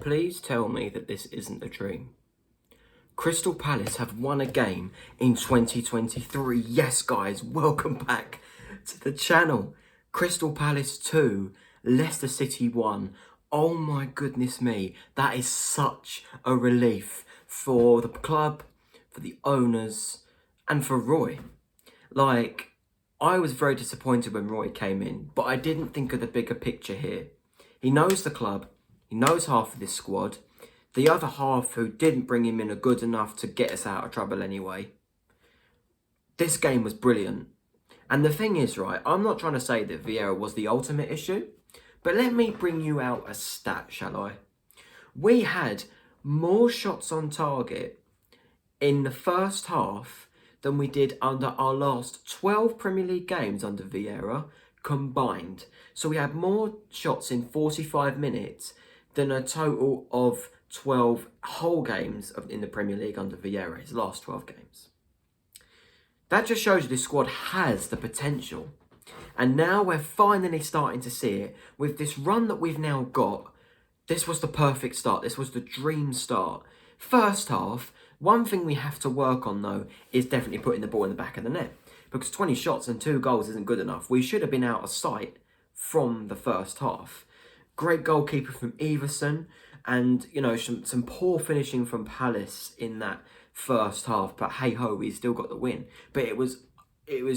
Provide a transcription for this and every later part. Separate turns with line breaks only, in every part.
Please tell me that this isn't a dream. Crystal Palace have won a game in 2023. Yes, guys, welcome back to the channel. Crystal Palace 2, Leicester City 1. Oh my goodness me, that is such a relief for the club, for the owners, and for Roy. Like, I was very disappointed when Roy came in, but I didn't think of the bigger picture here. He knows the club, he knows half of this squad. The other half who didn't bring him in are good enough to get us out of trouble anyway. This game was brilliant. And the thing is, right, I'm not trying to say that Vieira was the ultimate issue, but let me bring you out a stat, shall I? We had more shots on target in the first half than we did under our last 12 Premier League games under Vieira combined. So we had more shots in 45 minutes than a total of 12 whole games in the Premier League under Vieira, his last 12 games. That just shows you this squad has the potential. And now we're finally starting to see it. With this run that we've now got, this was the perfect start. This was the dream start. First half, one thing we have to work on, though, is definitely putting the ball in the back of the net. Because 20 shots and 2 goals isn't good enough. We should have been out of sight from the first half. Great goalkeeper from Everson. And, you know, some poor finishing from Palace in that first half. But hey-ho, we still got the win. But it was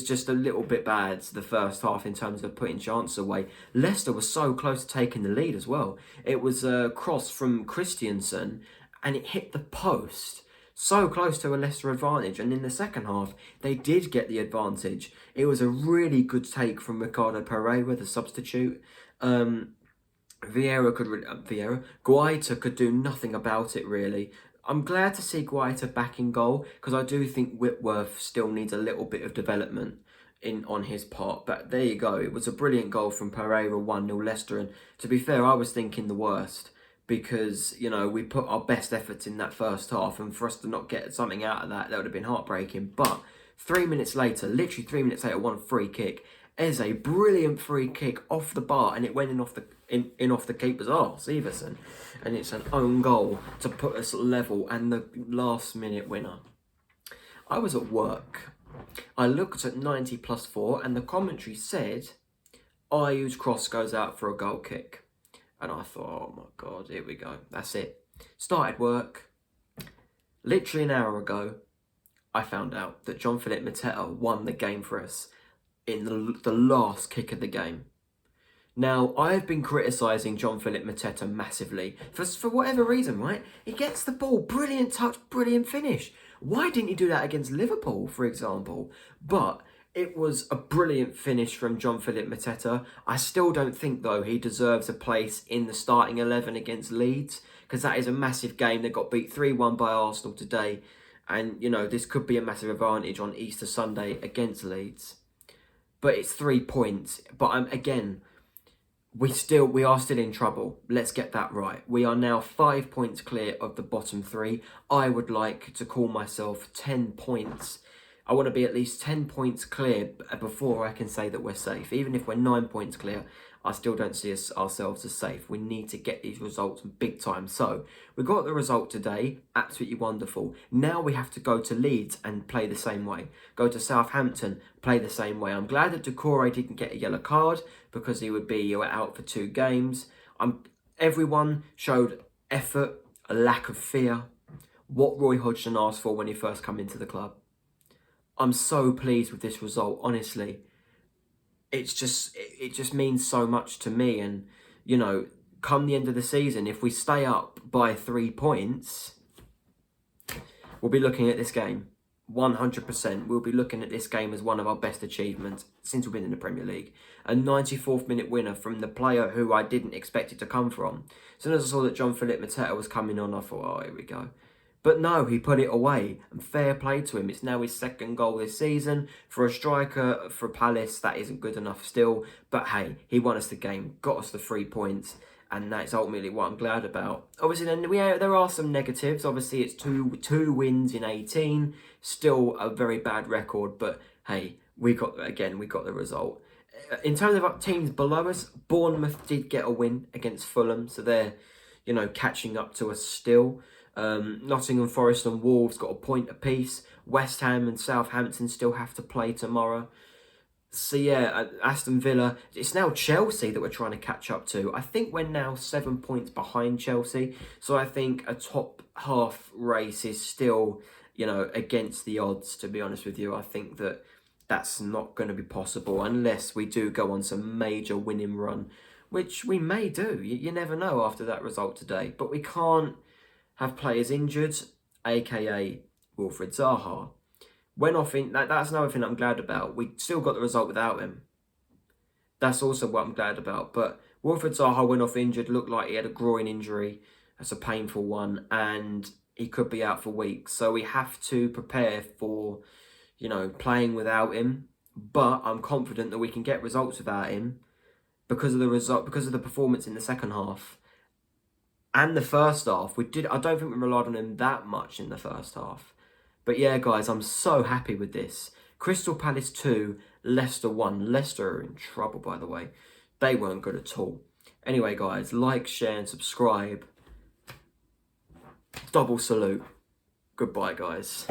just a little bit bad, the first half, in terms of putting chances away. Leicester was so close to taking the lead as well. It was a cross from Christiansen, and it hit the post. So close to a Leicester advantage. And in the second half, they did get the advantage. It was a really good take from Ricardo Pereira, the substitute. Guaita could do nothing about it, really. I'm glad to see Guaita back in goal, because I do think Whitworth still needs a little bit of development on his part. But there you go. It was a brilliant goal from Pereira, 1-0 Leicester. And to be fair, I was thinking the worst, because, you know, we put our best efforts in that first half, and for us to not get something out of that would have been heartbreaking. But 3 minutes later, literally 3 minutes later, one free kick. Eze, a brilliant free kick off the bar, and it went in off the keeper's arse, Everson. And it's an own goal to put us level, and the last minute winner. I was at work. I looked at 90+4, and the commentary said, Ayew's cross goes out for a goal kick. And I thought, oh my God, here we go. That's it. Started work. Literally an hour ago, I found out that Jean-Philippe Mateta won the game for us in the last kick of the game. Now, I've been criticising Jean-Philippe Mateta massively for whatever reason, right? He gets the ball, brilliant touch, brilliant finish. Why didn't he do that against Liverpool, for example? But it was a brilliant finish from Jean-Philippe Mateta. I still don't think, though, he deserves a place in the starting 11 against Leeds, because that is a massive game. They got beat 3-1 by Arsenal today. And, you know, this could be a massive advantage on Easter Sunday against Leeds. But it's 3 points. But again, we are still in trouble. Let's get that right. We are now 5 points clear of the bottom 3. I would like to call myself 10 points. I want to be at least 10 points clear before I can say that we're safe. Even if we're 9 points clear, I still don't see ourselves as safe. We need to get these results big time. So, we got the result today. Absolutely wonderful. Now we have to go to Leeds and play the same way. Go to Southampton, play the same way. I'm glad that Doucouré didn't get a yellow card, because he would be out for 2 games. Everyone showed effort, a lack of fear. What Roy Hodgson asked for when he first came into the club. I'm so pleased with this result, honestly. It just means so much to me. And, you know, come the end of the season, if we stay up by 3 points, we'll be looking at this game. 100%. We'll be looking at this game as one of our best achievements since we've been in the Premier League. A 94th minute winner from the player who I didn't expect it to come from. As soon as I saw that Jean-Philippe Mateta was coming on, I thought, oh, here we go. But no, he put it away, and fair play to him. It's now his 2nd goal this season. For a striker, for Palace, that isn't good enough still. But hey, he won us the game, got us the 3 points, and that's ultimately what I'm glad about. Obviously, then there are some negatives. Obviously, it's two wins in 18, still a very bad record. But hey, we got the result. In terms of teams below us, Bournemouth did get a win against Fulham, so they're you know, catching up to us still. Nottingham Forest and Wolves got a point apiece. West Ham and Southampton still have to play tomorrow. So yeah, Aston Villa. It's now Chelsea that we're trying to catch up to. I think we're now 7 points behind Chelsea. So I think a top half race is still, you know, against the odds, to be honest with you. I think that that's not going to be possible unless we do go on some major winning run, which we may do. You never know after that result today. But we can't have players injured, aka Wilfried Zaha. Went off in that's another thing I'm glad about. We still got the result without him. That's also what I'm glad about. But Wilfried Zaha went off injured, looked like he had a groin injury. That's a painful one, and he could be out for weeks. So we have to prepare for, you know, playing without him. But I'm confident that we can get results without him because of the performance in the second half. And the first half, I don't think we relied on him that much in the first half. But yeah, guys, I'm so happy with this. Crystal Palace 2, Leicester 1. Leicester are in trouble, by the way. They weren't good at all. Anyway, guys, like, share, and subscribe. Double salute. Goodbye, guys.